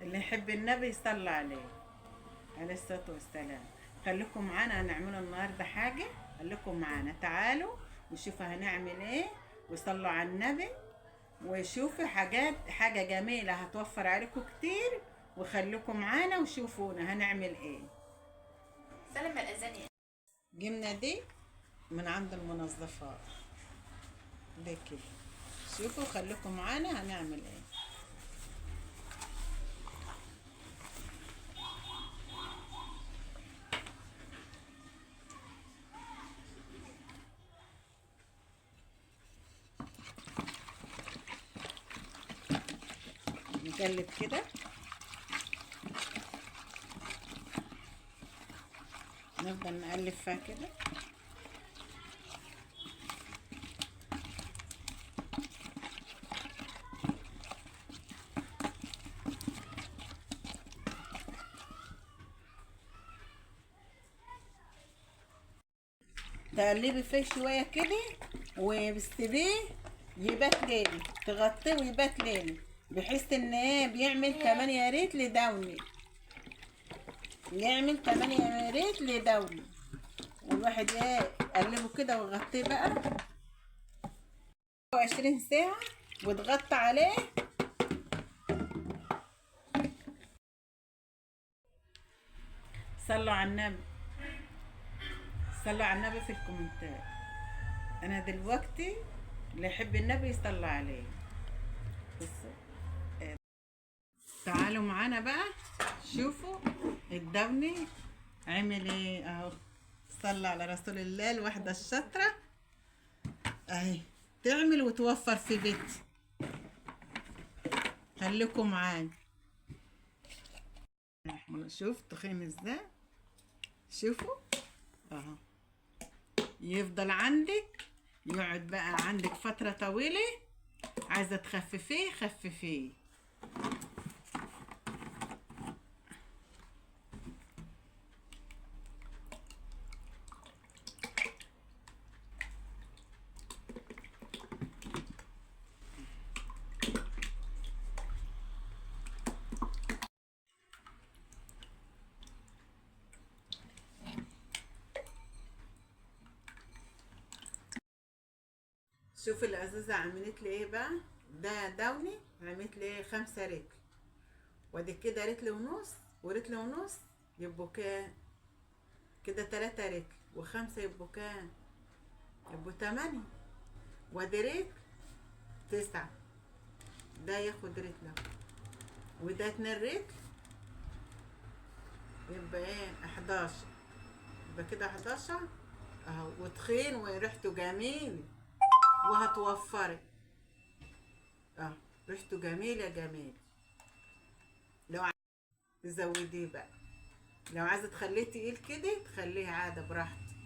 اللي يحب النبي يصلى عليه الصلاة والسلام. خليكم معانا، هنعمل النهاردة حاجة. خليكم معانا، تعالوا وشوفوا هنعمل ايه، وصلوا على النبي وشوفوا حاجة جميلة هتوفر عليكم كتير. وخليكم معانا وشوفونا هنعمل ايه. سلم الأذان يا جبنا دي من عند المنظفات دي كده. شوفوا خليكم معانا هنعمل ايه. نقلب كده، نفضل نقلب فيها كده. تقلبي فيه شويه كده وبتسيبيه يبات ليلي، تغطيه ويبات ليلي، بحيث ان ايه بيعمل كمان يا ريت لدوني، يعمل كمان يا ريت لدوني. والواحد ايه يقلبه كده ويغطيه بقى 20 ساعة وتغطى عليه. صلوا على النبي، صلوا على النبي في الكومنتات. انا دلوقتي اللي يحب النبي يصلى عليه. بصوا، تعالوا معانا بقى شوفوا الدوني عمل ايه اهو. صلى على رسول الله. الواحدة الشاطرة اهي تعمل وتوفر في بيت. خليكم معانا. شوف تخين ازاي، شوفوا اهو. يفضل عندك، يقعد بقى عندك فترة طويلة. عايزة تخففيه خففيه. شوف العزيزة عملت لي ايه بقى. ده دوني عملت لي ايه 5 رجل، وادي كده رجل ونص ورجل ونص، يبقوا كام كده؟ 3 رجل و5 يبقوا كام؟ يبقوا 8. وادي رجل 9، ده ياخد رجل وده 2 رجل، يبقى ايه 11. يبقى كده 11 اهو. وتخين وريحته جميل وهتوفري اه. ريحته جميلة جميل. لو تزوديه بقى، لو عايزة تخليه تقيل كده تخليه عادة براحتك.